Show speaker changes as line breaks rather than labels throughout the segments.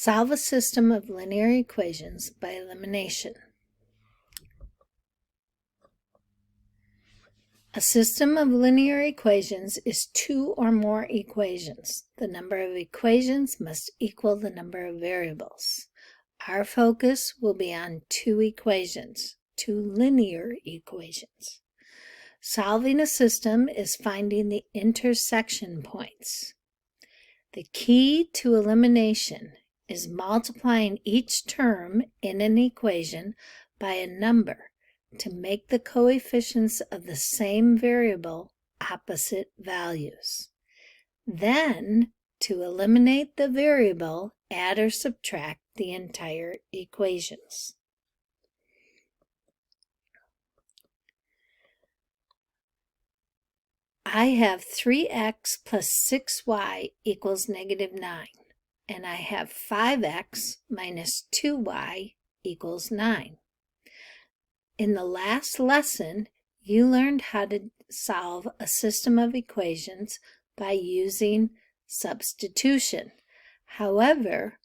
Solve a system of linear equations by elimination. A system of linear equations is two or more equations. The number of equations must equal the number of variables. Our focus will be on two equations, two linear equations. Solving a system is finding the intersection points. The key to elimination is multiplying each term in an equation by a number to make the coefficients of the same variable opposite values. Then, to eliminate the variable, add or subtract the entire equations. I have 3x plus 6y equals negative 9, and I have 5x minus 2y equals 9. In the last lesson, you learned how to solve a system of equations by using substitution. However,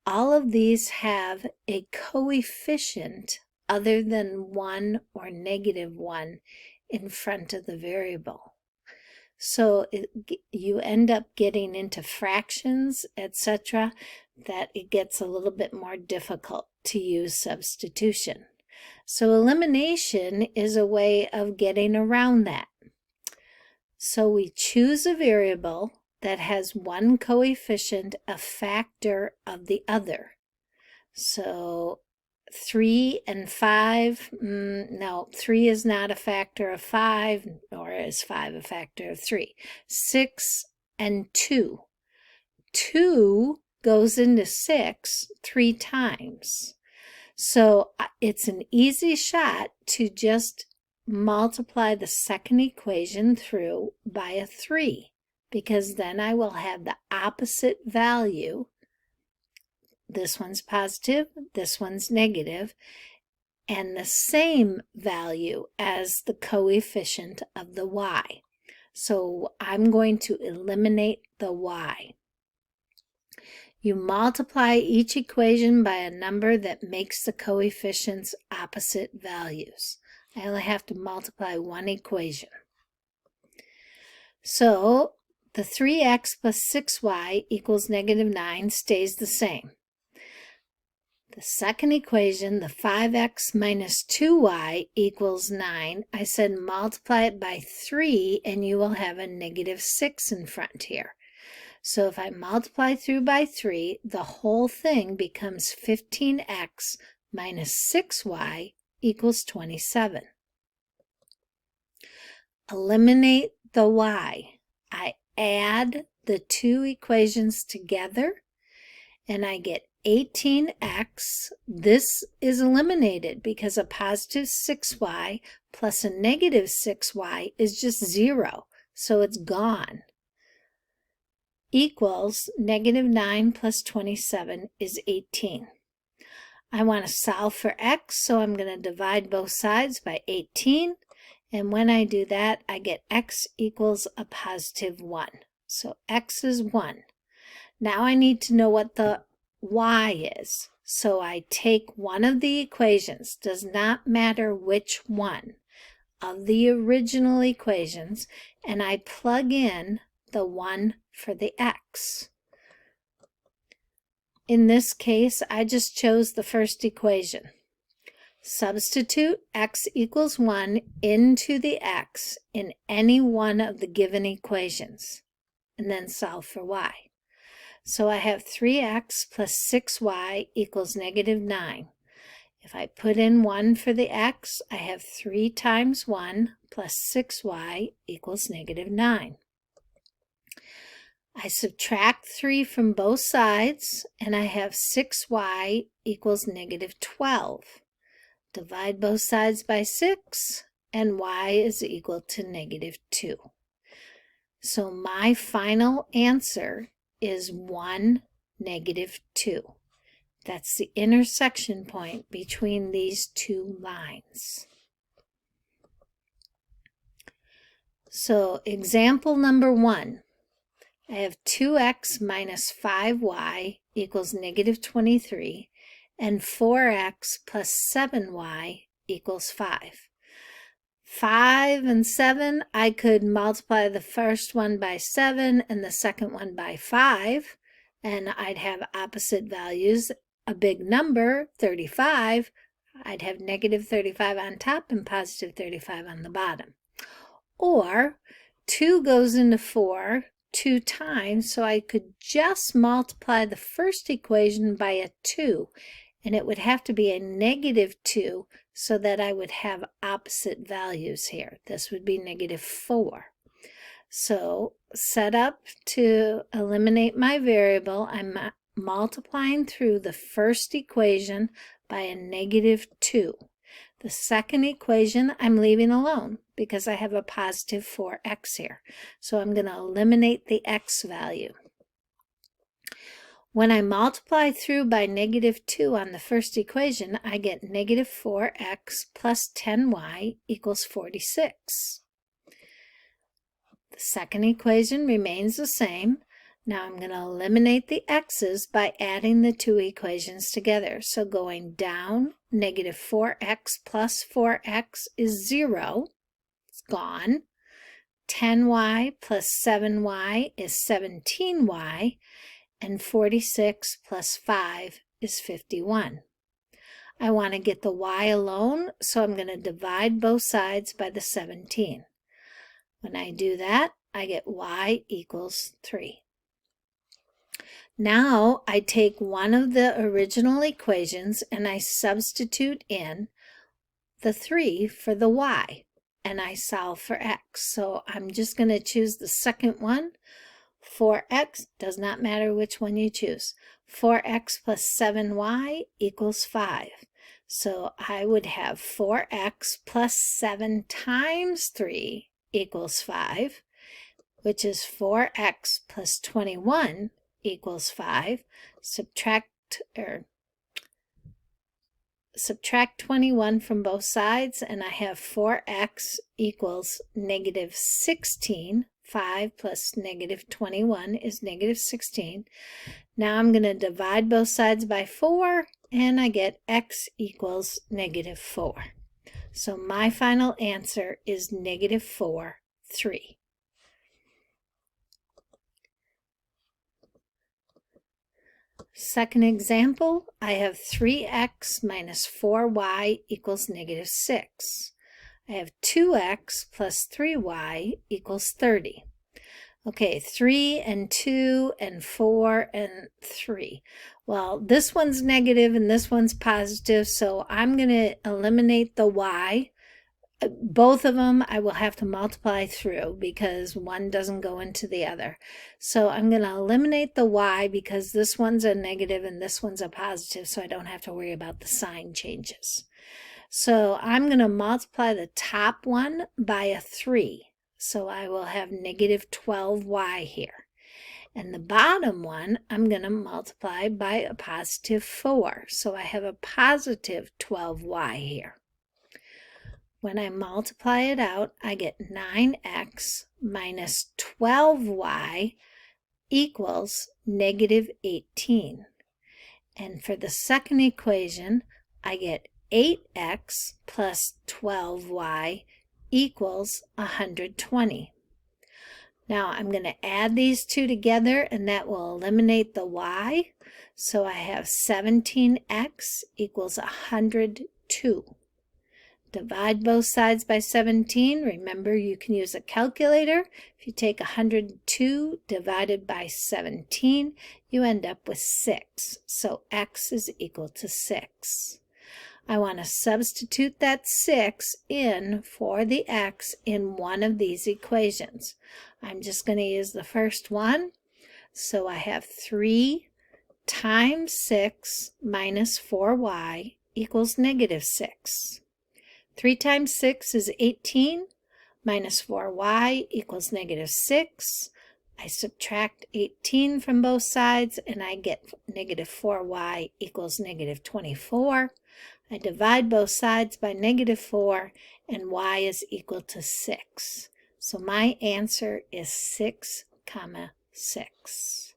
all of these have a coefficient other than 1 or negative 1 in front of the variable. So you end up getting into fractions, etc., that it gets a little bit more difficult to use substitution. So elimination is a way of getting around that. So we choose a variable that has one coefficient a factor of the other. So 3 and 5, no, 3 is not a factor of 5, nor is 5 a factor of 3. 6 and 2. 2 goes into 6 3 times. So it's an easy shot to just multiply the second equation through by a 3, because then I will have the opposite value. This one's positive, this one's negative, and the same value as the coefficient of the y. So I'm going to eliminate the y. You multiply each equation by a number that makes the coefficients opposite values. I only have to multiply one equation. So the 3x plus 6y equals negative 9 stays the same. The second equation, the 5x minus 2y equals 9, I said multiply it by 3 and you will have a negative 6 in front here. So if I multiply through by 3, the whole thing becomes 15x minus 6y equals 27. Eliminate the y. I add the two equations together and I get 18x. This is eliminated because a positive 6y plus a negative 6y is just 0, so it's gone. Equals negative 9 plus 27 is 18. I want to solve for x, so I'm going to divide both sides by 18. And when I do that, I get x equals a positive 1. So x is 1. Now I need to know what the y is. So I take one of the equations, does not matter which one of the original equations, and I plug in the one for the x. In this case, I just chose the first equation. Substitute x equals 1 into the x in any one of the given equations, and then solve for y. So I have 3x plus 6y equals negative 9. If I put in 1 for the x, I have 3 times 1 plus 6y equals negative 9. I subtract 3 from both sides, and I have 6y equals negative 12. Divide both sides by 6, and y is equal to negative 2. So my final answer is 1, negative 2. That's the intersection point between these two lines. So example number 1. I have 2x minus 5y equals negative 23, and 4x plus 7y equals 5. 5 and 7, I could multiply the first one by 7 and the second one by 5, and I'd have opposite values. A big number, 35, I'd have negative 35 on top and positive 35 on the bottom. Or 2 goes into 4 2 times, so I could just multiply the first equation by a 2, and it would have to be a negative 2 so that I would have opposite values here. This would be negative 4. So set up to eliminate my variable, I'm multiplying through the first equation by a negative 2. The second equation I'm leaving alone because I have a positive 4x here. So I'm going to eliminate the x value. When I multiply through by negative 2 on the first equation, I get negative 4x plus 10y equals 46. The second equation remains the same. Now I'm going to eliminate the x's by adding the two equations together. So going down, negative 4x plus 4x is 0. It's gone. 10y plus 7y is 17y. And 46 plus 5 is 51. I want to get the y alone, so I'm going to divide both sides by the 17. When I do that, I get y equals 3. Now I take one of the original equations and I substitute in the 3 for the y, and I solve for x. So I'm just going to choose the second one. 4x, does not matter which one you choose. 4x plus 7y equals 5. So I would have 4x plus 7 times 3 equals 5, which is 4x plus 21 equals 5. Subtract 21 from both sides, and I have 4x equals negative 16. 5 plus negative 21 is negative 16. Now I'm going to divide both sides by 4, and I get x equals negative 4. So my final answer is negative 4, 3. Second example, I have 3x minus 4y equals negative 6. I have 2x plus 3y equals 30. Okay, 3 and 2 and 4 and 3. Well, this one's negative and this one's positive, so I'm going to eliminate the y. Both of them I will have to multiply through because one doesn't go into the other. So I'm going to eliminate the y because this one's a negative and this one's a positive, so I don't have to worry about the sign changes. So I'm going to multiply the top one by a 3. So I will have negative 12y here. And the bottom one, I'm going to multiply by a positive 4. So I have a positive 12y here. When I multiply it out, I get 9x minus 12y equals negative 18. And for the second equation, I get 8x plus 12y equals 120. Now I'm going to add these two together and that will eliminate the y. So I have 17x equals 102. Divide both sides by 17. Remember, you can use a calculator. If you take 102 divided by 17, you end up with 6. So x is equal to 6. I want to substitute that 6 in for the x in one of these equations. I'm just going to use the first one. So I have 3 times 6 minus 4y equals negative 6. 3 times 6 is 18, minus 4y equals negative 6. I subtract 18 from both sides, and I get negative 4y equals negative 24. I divide both sides by negative 4, and y is equal to 6. So my answer is 6, 3. 6.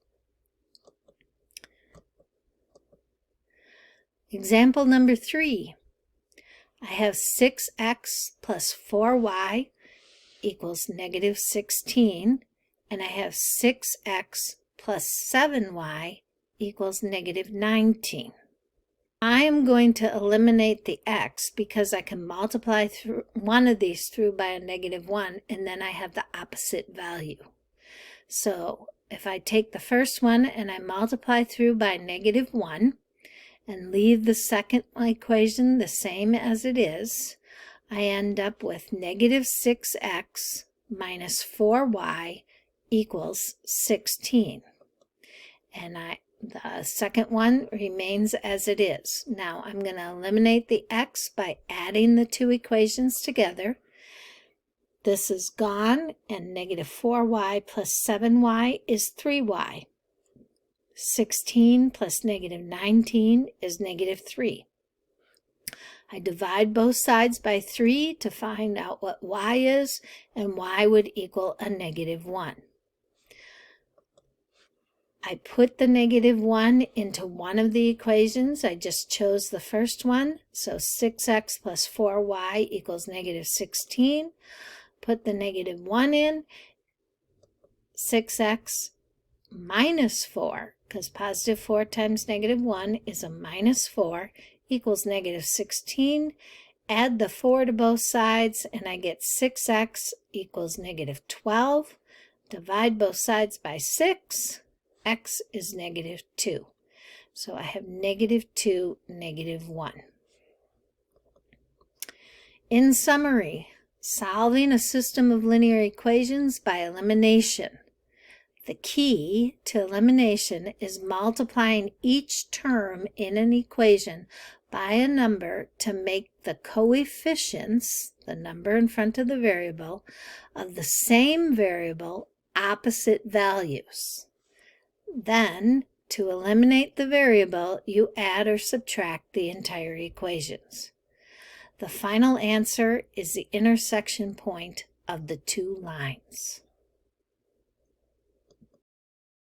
Example number 3. I have 6x plus 4y equals negative 16, and I have 6x plus 7y equals negative 19. I am going to eliminate the x because I can multiply through one of these through by a negative 1, and then I have the opposite value. So if I take the first one and I multiply through by negative 1 and leave the second equation the same as it is, I end up with negative 6x minus 4y equals 16. And the second one remains as it is. Now I'm going to eliminate the x by adding the two equations together. This is gone, and negative 4y plus 7y is 3y. 16 plus negative 19 is negative 3. I divide both sides by 3 to find out what y is, and y would equal a negative 1. I put the negative 1 into one of the equations. I just chose the first one. So 6x plus 4y equals negative 16. Put the negative 1 in. 6x minus 4, because positive 4 times negative 1 is a minus 4, equals negative 16. Add the 4 to both sides, and I get 6x equals negative 12. Divide both sides by 6. X is negative 2. So I have negative 2, negative 1. In summary, solving a system of linear equations by elimination. The key to elimination is multiplying each term in an equation by a number to make the coefficients, the number in front of the variable, of the same variable opposite values. Then, to eliminate the variable, you add or subtract the entire equations. The final answer is the intersection point of the two lines.